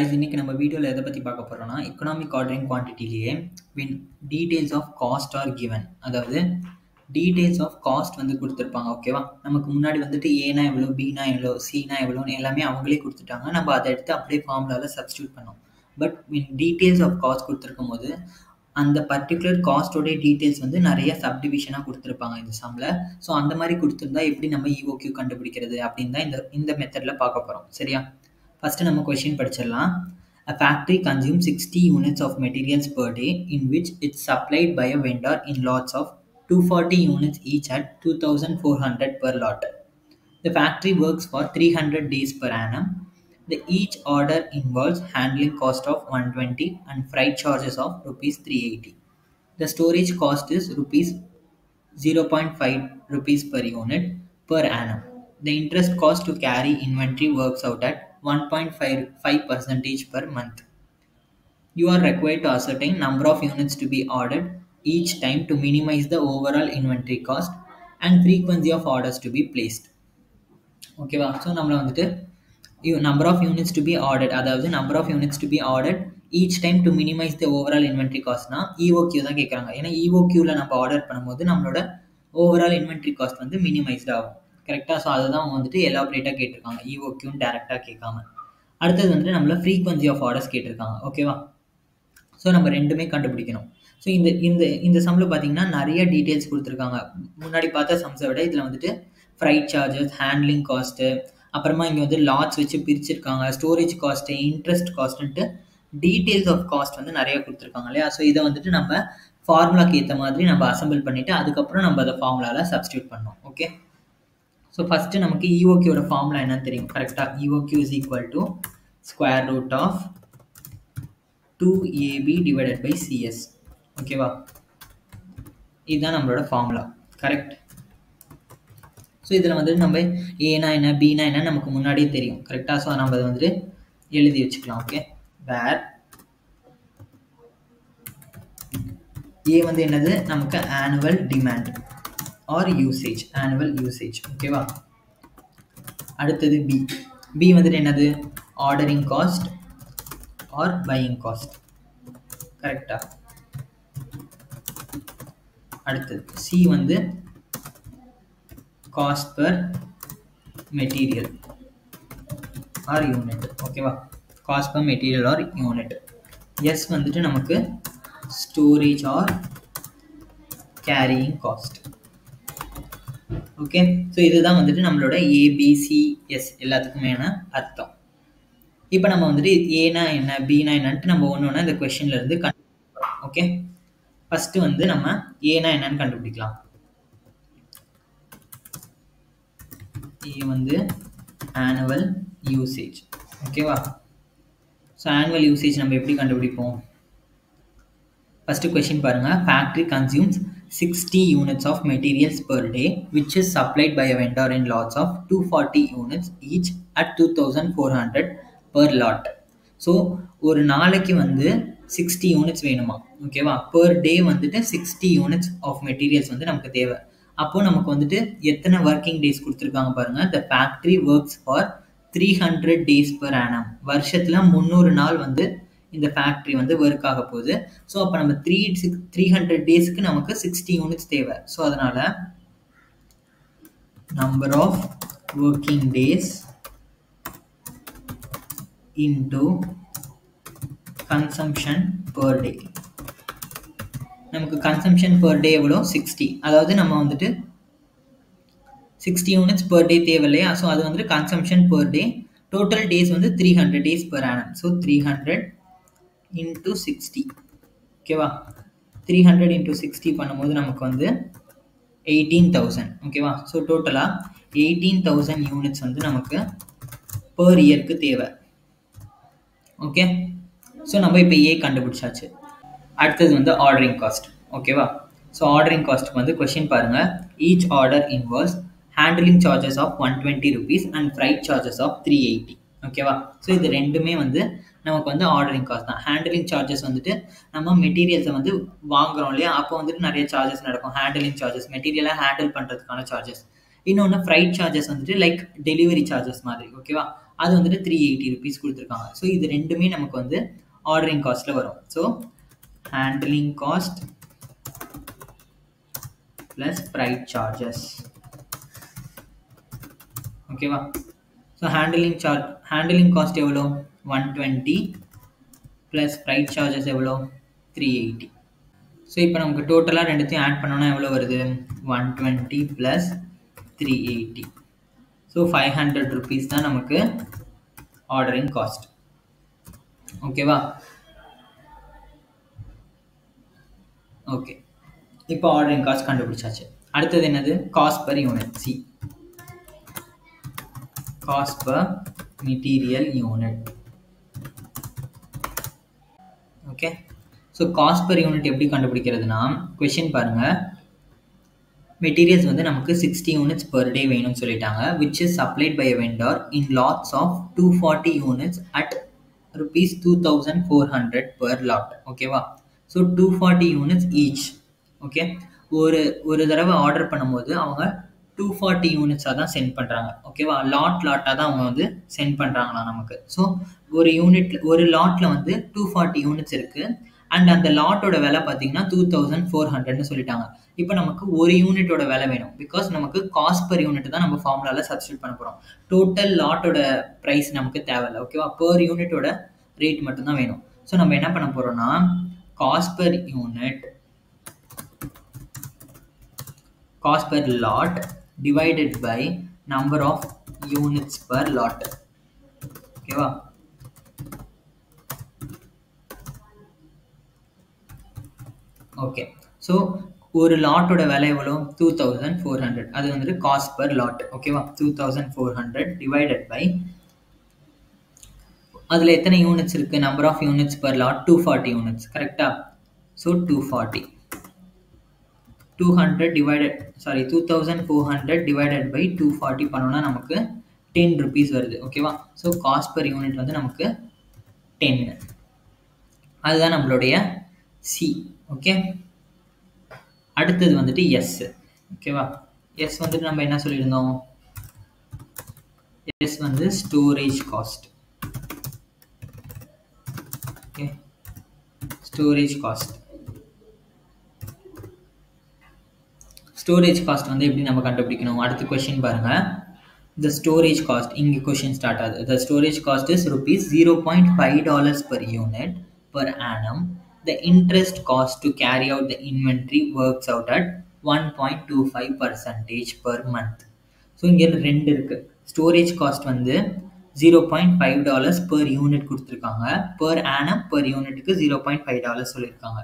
guys, இன்னைக்கு நம்ம வீடியோல எதை பத்தி பார்க்க போறோம்னா எக்கனாமிக் ஆர்டரிங் குவான்டிட்டிலேயே when details of cost are given, அதாவது டீடைல்ஸ் ஆஃப் காஸ்ட் வந்து கொடுத்துருப்பாங்க. ஓகேவா, நமக்கு முன்னாடி வந்துட்டு ஏனா எவ்வளோ, பினா எவ்வளோ, சினா எவ்வளோன்னு எல்லாமே அவங்களே கொடுத்துட்டாங்க. நம்ம அதை எடுத்து அப்படியே ஃபார்முலாவில் சப்ஸ்டியூட் பண்ணோம். பட் டீடைல்ஸ் ஆஃப் காஸ்ட் கொடுத்துருக்கும் போது அந்த பர்டிகுலர் காஸ்டோடைய டீட்டெயில்ஸ் வந்து நிறைய சப்டிவிஷனாக கொடுத்துருப்பாங்க இந்த சம்மில். ஸோ அந்த மாதிரி கொடுத்துருந்தா எப்படி நம்ம இஓக்யூ கண்டுபிடிக்கிறது அப்படின்னு தான் இந்த மெத்தடில் பார்க்க போகிறோம். சரியா, ஃபஸ்ட்டு நம்ம question படிச்சிடலாம். A factory consumes 60 units of materials per day in which it's supplied by a vendor in lots of 240 units each at 2,400 per lot. The factory works for 300 days per annum. Each order involves handling cost of 120 and freight charges of rupees 380. The storage cost is rupees 0.5 rupees per unit per annum. The interest cost to carry inventory works out at 1.5% per month. You are required to ascertain number of units to be ordered each time to minimize the overall inventory cost and frequency of orders to be placed. ஓகேவா, so நம்மளை வந்துட்டு number of units to be ordered, அதாவது number of units to be ordered each time to minimize the overall inventory costனா EOQ தான் கேட்குறாங்க. ஏன்னா EOQவில் நம்ம order பண்ணும்போது நம்மளோட ஓவரால் இன்வென்ட்ரி காஸ்ட் வந்து மினிமைஸ்ட் ஆகும். கரெக்டாக, ஸோ அதுதான் அவங்க வந்துட்டு எலாபரேட்டாக கேட்டிருக்காங்க, EOQன்னு டேரெக்டாக கேட்காம. அடுத்தது வந்துட்டு நம்மள ஃப்ரீக்வன்சி ஆஃப் ஆர்டர்ஸ் கேட்டிருக்காங்க. ஓகேவா, ஸோ நம்ம ரெண்டுமே கண்டுபிடிக்கணும். ஸோ இந்த சம்மில் பார்த்தீங்கன்னா நிறைய டீட்டெயில்ஸ் கொடுத்துருக்காங்க. முன்னாடி பார்த்த சம்ஸை விட இதில் வந்துட்டு ஃப்ரைட் சார்ஜஸ், ஹேண்ட்லிங் காஸ்ட்டு, அப்புறமா இங்கே வந்து லாட்ஸ் வச்சு பிரிச்சிருக்காங்க, ஸ்டோரேஜ் காஸ்ட்டு, இன்ட்ரெஸ்ட் காஸ்ட்டுன்ட்டு டீட்டெயில்ஸ் ஆஃப் காஸ்ட் வந்து நிறைய கொடுத்துருக்காங்க இல்லையா. ஸோ இதை வந்துட்டு நம்ம ஃபார்முலாக்கு ஏற்ற மாதிரி நம்ம அசம்பிள் பண்ணிவிட்டு அதுக்கப்புறம் நம்ம அதை ஃபார்முலாவில் சப்ஸ்டியூட் பண்ணோம். ஓகே, ஸோ ஃபஸ்ட்டு நமக்கு EOQவோட ஃபார்முலா என்னன்னு தெரியும் கரெக்டாக. EOQ is equal to square root of 2AB divided by CS. ஓகேவா, இதுதான் நம்மளோட ஃபார்முலா. கரெக்ட். ஸோ இதில் வந்துட்டு நம்ம ஏனா என்ன, பினா என்ன நமக்கு முன்னாடியே தெரியும். கரெக்டாக, ஸோ நம்ம அதை வந்துட்டு எழுதி வச்சுக்கலாம். ஓகே, வேர் ஏ வந்து என்னது, நமக்கு annual demand or usage, annual usage. ஓகேவா, அடுத்தது பி வந்துட்டு என்னது, ordering cost or buying cost. கரெக்டா, அடுத்தது சி வந்து cost per material or unit. ஓகேவா, cost per material or unit. S வந்துட்டு நமக்கு storage or carrying cost. Okay, so இதுதான் வந்துட்டு நம்மளோட ABCS எல்லாத்துக்குமேன அர்த்தம். இப்போ நம்ம வந்துட்டு ஏனா என்ன, பினா என்னன்ட்டு நம்ம ஒன்று ஒன்றா இந்த கொஷின்ல இருந்து கண்டுபிடிக்கலாம். ஓகே, ஃபர்ஸ்ட் வந்து நம்ம ஏனா என்னன்னு கண்டுபிடிக்கலாம். ஏ வந்து ஆனுவல் யூசேஜ். ஓகேவா, ஸோ ஆனுவல் யூசேஜ் நம்ம எப்படி கண்டுபிடிப்போம். ஃபர்ஸ்ட் கொஸ்டின் பாருங்க. Factory consumes 60 units of materials per day which is supplied by a vendor in lots of 240 units each at 2,400 per lot. So ஒரு நாளைக்கு வந்து 60 யூனிட்ஸ் வேணுமா. ஓகேவா, பர் டே வந்துட்டு 60 யூனிட்ஸ் ஆஃப் மெட்டீரியல்ஸ் வந்து நமக்கு தேவை. அப்போது நமக்கு வந்துட்டு எத்தனை ஒர்க்கிங் டேஸ் கொடுத்துருக்காங்க பாருங்கள். த factory works for 300 days per annum. வருஷத்தில் 300 நாள் வந்து இந்த ஃபேக்ட்ரி வந்து ஒர்க் ஆக போகுது. ஸோ அப்போ நம்ம 300 டேஸ்க்கு நமக்கு 60 யூனிட்ஸ் தேவை. ஸோ அதனால் number of working days into consumption per day. நமக்கு கன்சம்ஷன் பர் டே எவ்வளோ, 60. அதாவது நம்ம வந்துட்டு 60 யூனிட்ஸ் பர் டே தேவை இல்லையா. ஸோ அது வந்துட்டு கன்சம்ஷன் பர் டே. டோட்டல் டேஸ் வந்து 300 days per annum. So 300 into 60. ஓகேவா, 300 into 60 பண்ணும்போது நமக்கு வந்து 18,000. ஓகேவா, ஸோ டோட்டலாக 18,000 யூனிட்ஸ் வந்து நமக்கு பர் இயருக்கு தேவை. ஓகே, ஸோ நம்ம இப்போ ஏ கண்டுபிடிச்சாச்சு. அடுத்தது வந்து ஆர்டரிங் காஸ்ட். ஓகேவா, ஸோ ஆர்டரிங் காஸ்ட்டுக்கு வந்து கொஷின் பாருங்கள். Each order involves handling charges of 120 rupees and freight charges of 380. ஓகேவா, ஸோ இது ரெண்டுமே வந்து நமக்கு வந்து ஆர்டரிங் காஸ்ட் தான். ஹேண்டலிங் சார்ஜஸ் வந்துட்டு நம்ம மெட்டீரியல்ஸை வந்து வாங்குறோம் இல்லையா, அப்போ வந்துட்டு நிறைய சார்ஜஸ் நடக்கும். ஹேண்டலிங் சார்ஜஸ், மெட்டீரியலாக ஹேண்டில் பண்ணுறதுக்கான சார்ஜஸ். இன்னொன்று ஃப்ரைட் சார்ஜஸ் வந்துட்டு லைக் டெலிவரி சார்ஜஸ் மாதிரி. ஓகேவா, அது வந்துட்டு 380 rupees கொடுத்துருக்காங்க. ஸோ இது ரெண்டுமே நமக்கு வந்து ஆர்டரிங் காஸ்ட்டில் வரும். So handling cost plus fried charges. ஓகேவா? ஸோ ஹேண்ட்லிங் காஸ்ட் எவ்வளோ? 120 ப்ளஸ் ஃப்ரைட் சார்ஜஸ் எவ்வளோ? 380. ஸோ இப்போ நமக்கு டோட்டலாக ரெண்டுத்தையும் ஆட் பண்ணோன்னா எவ்வளோ வருது? 120 ப்ளஸ் 380. ஸோ 500 rupees தான் நமக்கு ஆர்டரிங் காஸ்ட். ஓகேவா? ஓகே, இப்போ ஆர்டரிங் காஸ்ட் கண்டுபிடிச்சாச்சு. அடுத்தது என்னது? Cost per unit. C cost per material unit. Okay, so cost per unit எப்படி கண்டுபிடிக்கிறதுனா, கொஷின் பாருங்கள். மெட்டீரியல்ஸ் வந்து நமக்கு 60 units per day வேணும்னு சொல்லிட்டாங்க, which is supplied by a vendor in lots of 240 units at rupees 2400 per lot. ஓகேவா? So 240 units each. Okay, ஒரு தடவை order பண்ணும்போது அவங்க 240 யூனிட்ஸாக தான் சென்ட் பண்ணுறாங்க. ஓகேவா? லாட்டாக தான் அவங்க வந்து சென்ட் பண்ணுறாங்களா நமக்கு. ஸோ ஒரு லாட்டில் வந்து 240 யூனிட்ஸ் இருக்குது. அண்ட் அந்த லாட்டோட விலை பார்த்தீங்கன்னா 2400ன்னு சொல்லிட்டாங்க. இப்போ நமக்கு ஒரு யூனிட்டோட விலை வேணும். பிகாஸ் நமக்கு காஸ்ட் பர் யூனிட் தான் நம்ம ஃபார்முலாவில் சப்ஸ்டியூட் பண்ண போகிறோம். டோட்டல் லாட்டோட ப்ரைஸ் நமக்கு தேவையில்லை. ஓகேவா? பர் யூனிட்டோட ரேட் மட்டும்தான் வேணும். ஸோ நம்ம என்ன பண்ண போகிறோம்னா, cost per unit, cost per lot divided by number of units per lot. ஓகேவா? ஓகே, ஸோ ஒரு லாட்டோட விலை எவ்வளோ? 2400. அது வந்துட்டு காஸ்ட் பர் லாட். ஓகேவா? 2400 டிவைடட் பை, அதில் எத்தனை யூனிட்ஸ் இருக்குது? Number of units per lot 240 units. கரெக்டாக? ஸோ 2400 டிவைடட் பை 240 பண்ணோன்னா நமக்கு 10 rupees வருது. ஓகேவா? ஸோ காஸ்ட் பர் யூனிட் வந்து நமக்கு 10. அதுதான் நம்மளுடைய சி. ஓகே, அடுத்தது வந்துட்டு எஸ். ஓகேவா? எஸ் வந்துட்டு நம்ம என்ன சொல்லியிருந்தோம்? எஸ் வந்து storage cost. Okay, storage cost. Storage cost வந்து எப்படி நம்ம கண்டுபிடிக்கணும்? அடுத்த கொஸ்டின் பாருங்க. The storage cost, இங்கே கொஸ்டின் ஸ்டார்ட் ஆகுது. The storage cost is rupees $0.5 per unit per annum. The interest cost to carry out the inventory works out at 1.25% per month. So இங்கே ரெண்டு இருக்குது. ஸ்டோரேஜ் காஸ்ட் வந்து $0.5 per unit கொடுத்துருக்காங்க. per annum per யூனிட்டுக்கு $0.5 சொல்லியிருக்காங்க.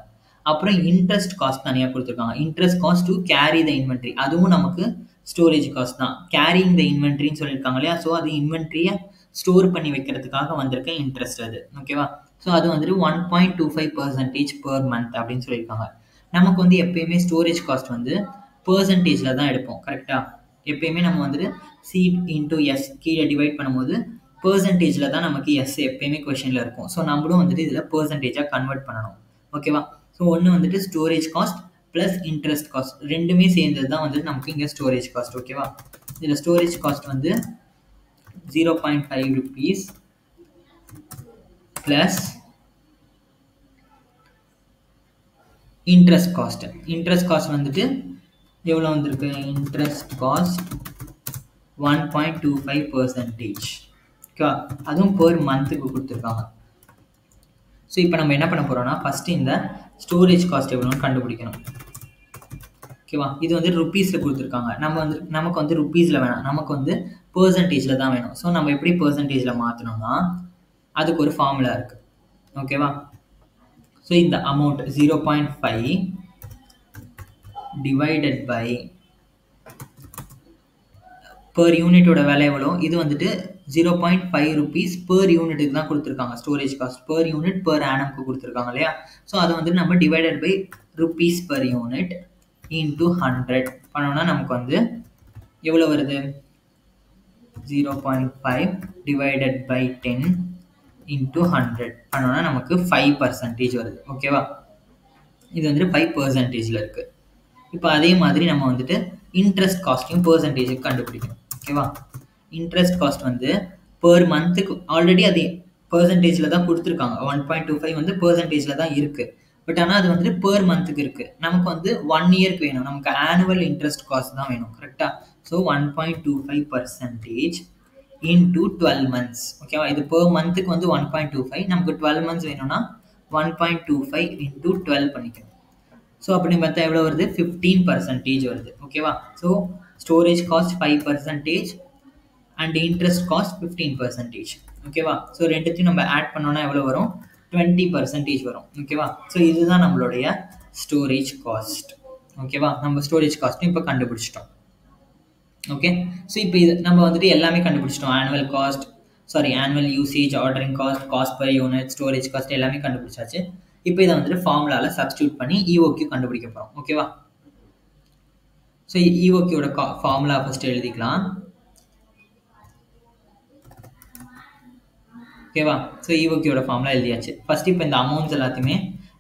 அப்புறம் interest cost தனியாக கொடுத்துருக்காங்க. Interest cost to carry the inventory, அதுவும் நமக்கு ஸ்டோரேஜ் காஸ்ட் தான். கேரிங் த இன்வென்ட்ரின்னு சொல்லியிருக்காங்க இல்லையா? ஸோ அது இன்வென்ட்ரியை ஸ்டோர் பண்ணி வைக்கிறதுக்காக வந்திருக்க இன்ட்ரெஸ்ட் அது. ஓகேவா? ஸோ அது வந்துட்டு 1.25% per month அப்படின்னு சொல்லியிருக்காங்க. நமக்கு வந்து எப்பயுமே ஸ்டோரேஜ் காஸ்ட் வந்து பர்சன்டேஜில் தான் எடுப்போம். கரெக்டாக? எப்பயுமே நம்ம வந்துட்டு சி இன்டூ எஸ் கீழே டிவைட் பண்ணும்போது பர்சன்டேஜில் தான் நமக்கு எஸ் எப்பயுமே கொஷனில் இருக்கும். ஸோ நம்மளும் வந்துட்டு இதில் பர்சன்டேஜாக கன்வெர்ட் பண்ணணும். ஓகேவா? ஸோ ஒன்று வந்துட்டு storage cost plus interest cost ரெண்டுமே சேர்ந்தது தான் வந்துட்டு நமக்கு இங்கே ஸ்டோரேஜ் காஸ்ட். ஓகேவா? இதில் ஸ்டோரேஜ் காஸ்ட் வந்து 0.5 rupees plus interest cost. Interest cost வந்துட்டு எவ்வளோ வந்திருக்கு? Interest cost 1.25%. ஓகேவா? அதுவும் per மந்த்துக்கு கொடுத்துருக்காங்க. ஸோ இப்போ நம்ம என்ன பண்ண போகிறோம்னா, ஃபஸ்ட்டு இந்த ஸ்டோரேஜ் காஸ்ட் எவ்வளோன்னு கண்டுபிடிக்கணும். ஓகேவா? இது வந்து ருப்பீஸில் கொடுத்துருக்காங்க. நமக்கு வந்து ருப்பீஸில் வேணாம், நமக்கு வந்து பர்சன்டேஜில் தான் வேணும். ஸோ நம்ம எப்படி பர்சன்டேஜில் மாற்றணும்னா, அதுக்கு ஒரு ஃபார்முலா இருக்குது. ஓகேவா? ஸோ இந்த அமௌண்ட் 0.5 டிவைடட் பை per யூனிட்டோட விலை எவ்வளோ? இது வந்துட்டு 0.5 rupees per யூனிட்டுக்கு தான் கொடுத்துருக்காங்க. Storage cost per unit per annumக்கு கொடுத்துருக்காங்க இல்லையா? ஸோ அதை வந்து நம்ம divided by rupees per unit into 100 பண்ணோம்னா நமக்கு வந்து எவ்வளோ வருது? 0.5 டிவைடட் பை 10 இன்டூ 100 பண்ணோம்னா நமக்கு 5% வருது. ஓகேவா? இது வந்துட்டு 5%ல் இருக்குது. இப்போ அதே மாதிரி நம்ம வந்துட்டு இன்ட்ரெஸ்ட் காஸ்ட்டையும் பர்சன்டேஜுக்கு கண்டுபிடிக்கணும். ஓகேவா? இன்ட்ரெஸ்ட் காஸ்ட் வந்து பெர் மந்த்துக்கு ஆல்ரெடி அது பெர்சன்டேஜில் தான் கொடுத்துருக்காங்க. 1.25 வந்து பெர்சன்டேஜில் தான் இருக்குது. பட் ஆனால் அது வந்துட்டு பெர் மந்த்துக்கு இருக்குது. நமக்கு வந்து 1 இயர்க்கு வேணும். நமக்கு ஆனுவல் இன்ட்ரெஸ்ட் காஸ்ட் தான் வேணும். கரெக்டாக? So 1.25% into 12 months. ஓகேவா? இது பெர் மந்த்துக்கு வந்து 1.25. நமக்கு 12 மந்த்ஸ் வேணும்னா 1.25 இன்டூ 12 பண்ணிக்கணும். ஸோ அப்படி பார்த்தா எவ்வளோ வருது? 15% வருது. ஓகேவா? So storage cost 5% and interest cost 15%. ஓகேவா? ஸோ ரெண்டுத்தையும் நம்ம ஆட் பண்ணோன்னா எவ்வளோ வரும்? 20% வரும். ஓகேவா? ஸோ இதுதான் நம்மளுடைய ஸ்டோரேஜ் காஸ்ட். ஓகேவா? நம்ம ஸ்டோரேஜ் காஸ்ட்டும் இப்போ கண்டுபிடிச்சிட்டோம். ஓகே, ஸோ இப்போ இது நம்ம வந்துட்டு எல்லாமே கண்டுபிடிச்சிட்டோம். Annual usage, ordering cost, cost per unit, storage cost எல்லாமே கண்டுபிடிச்சாச்சு. இப்போ இதை வந்துட்டு ஃபார்முலாவில் சப்ஸ்டியூட் பண்ணி EOQ கண்டுபிடிக்க போகிறோம். ஓகேவா? ஸோ EOQயோட ஃபார்முலா ஃபர்ஸ்ட் எழுதிக்கலாம். ஓகேவா? ஸோ EOQயோட ஃபார்முலா எழுதியாச்சு. ஃபர்ஸ்ட் இப்போ இந்த அமௌண்ட்ஸ் எல்லாத்தையுமே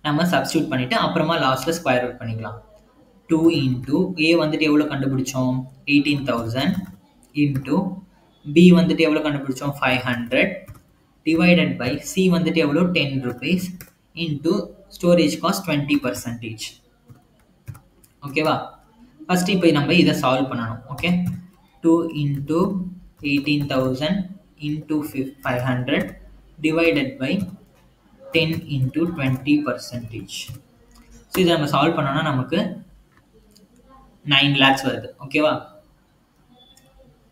நம்ம சப்ஸ்டியூட் பண்ணிவிட்டு அப்புறமா லாஸ்ட்டில் ஸ்கொயர் ரூட் பண்ணிக்கலாம். 2 இன்டூ A வந்துட்டு எவ்வளோ கண்டுபிடிச்சோம்? 18,000 இன்டூ B வந்துட்டு எவ்வளோ கண்டுபிடிச்சோம்? 500 டிவைடட் பை C வந்துட்டு எவ்வளோ? 10 rupees இன்டூ ஸ்டோரேஜ் காஸ்ட் 20%. ஓகேவா? ஃபர்ஸ்ட் இப்போ நம்ம இதை சால்வ் பண்ணணும். Okay, 2 into 18,000 into 500 divided by 10 into 20%. So இதை நம்ம சால்வ் பண்ணோன்னா நமக்கு 9 lakhs வருது. ஓகேவா?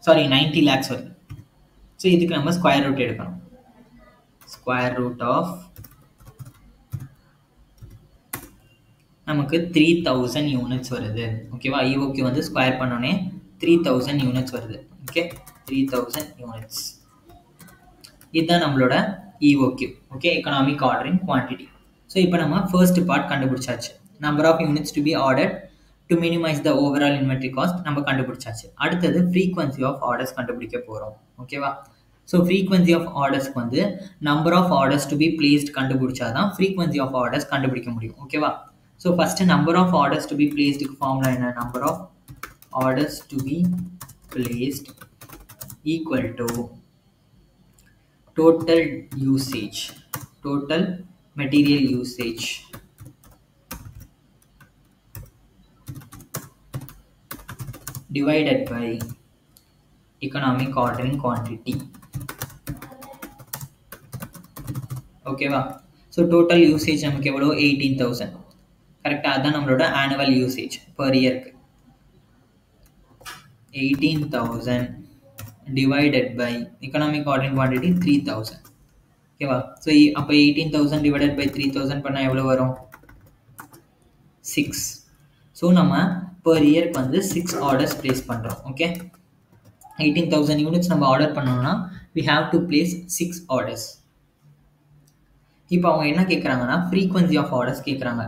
சாரி, 90 lakhs வருது. ஸோ இதுக்கு நம்ம ஸ்கொயர் ரூட் எடுக்கணும். ஸ்கொயர் ரூட் ஆஃப் நமக்கு 3000 யூனிட்ஸ் வருது. ஓகேவா? EOQ வந்து ஸ்கொயர் பண்ணோன்னே 3000 யூனிட்ஸ் வருது. Okay, 3000 units. இதுதான் நம்மளோட EOQ. Okay, economic ordering quantity. So இப்போ நம்ம ஃபர்ஸ்ட் பார்ட் கண்டுபிடிச்சாச்சு. Number of units to be order to minimise the overall inventory cost நம்ம கண்டுபிடிச்சாச்சு. அடுத்தது ஃப்ரீக்வன்சி ஆஃப் ஆர்டர்ஸ் கண்டுபிடிக்க போகிறோம். ஓகேவா? ஸோ ஃப்ரீக்வன்சி ஆஃப் ஆர்டர்ஸ்க்கு வந்து number of orders to be placed கண்டுபிடிச்சா தான் ஃப்ரீக்வன்சி ஆஃப் ஆர்டர்ஸ் கண்டுபிடிக்க முடியும். ஓகேவா? So first number of orders to be பிளேஸ்டுக்கு ஃபார்முலா என்ன? Number of orders to be placed equal to total material usage divided by economic ordering quantity. ஓகேவா? So total usage நமக்கு எவ்வளோ? 18,000. கரெக்டாக? அதுதான் நம்மளோட ஆனுவல் யூசேஜ் பர் இயர்க்கு. 18,000 divided by economic ordering quantity 3,000. ஓகேவா? ஸோ அப்போ 18,000 divided by 3,000 பண்ணால் எவ்வளோ வரும்? 6. ஸோ நம்ம பர் இயர்க்கு வந்து 6 ஆர்டர்ஸ் பிளேஸ் பண்ணுறோம். ஓகே, 18,000 யூனிட்ஸ் நம்ம ஆர்டர் பண்ணோம்னா we have to place 6 orders. இப்போ அவங்க என்ன கேட்குறாங்கன்னா ஃப்ரீக்வன்சி ஆஃப் ஆர்டர்ஸ் கேட்குறாங்க.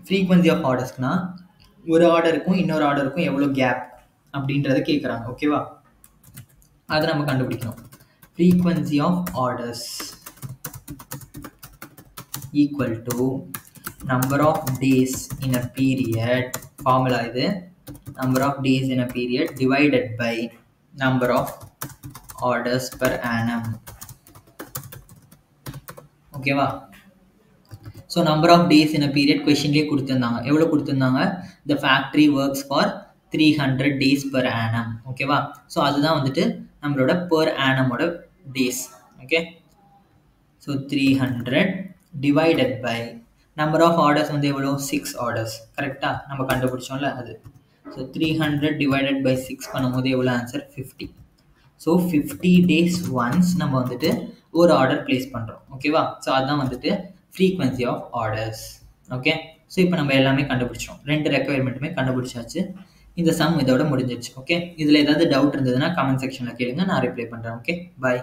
ஃப்ரீக்வன்சி ஆஃப் ஆர்டர்ஸ்க்குனா ஒரு ஆர்டருக்கும் இன்னொரு ஆர்டருக்கும் எவ்வளோ கேப் அப்படின்றத கேட்குறாங்க. ஓகேவா? அதை நம்ம கண்டுபிடிக்கணும். frequency of orders equal to number of days in a period, formula இது, number of days in a period divided by number of orders per annum. ஓகேவா? So number of days in a period கொஷின்லேயே கொடுத்துருந்தாங்க. எவ்வளோ கொடுத்துருந்தாங்க? the factory works for 300 days per annum. ஓகேவா? So அதுதான் வந்துட்டு நம்மளோட per annumோட days. Okay, so 300 divided by number of orders வந்து எவ்வளோ? 6 orders. கரெக்டாக? நம்ம கண்டுபிடிச்சோம்ல அது. ஸோ 300 divided by 6 பண்ணும்போது எவ்வளோ ஆன்சர்? 50. ஸோ 50 days ஒன்ஸ் நம்ம வந்துட்டு ஒரு ஆர்டர் பிளேஸ் பண்ணுறோம். ஓகேவா? ஸோ அதுதான் வந்துட்டு frequency of orders. Okay, so இப்போ நம்ம எல்லாமே கண்டுபிடிச்சோம். 2 ரெக்குயர்மெண்ட்டுமே கண்டுபிடிச்சாச்சு. இந்த சம் இதோட முடிஞ்சிருச்சு. ஓகே, இதில் ஏதாவது டவுட் இருந்ததுன்னா கமெண்ட் செக்ஷனில் கேளுங்க, நான் ரிப்ளை பண்ணுறேன். ஓகே, பாய்.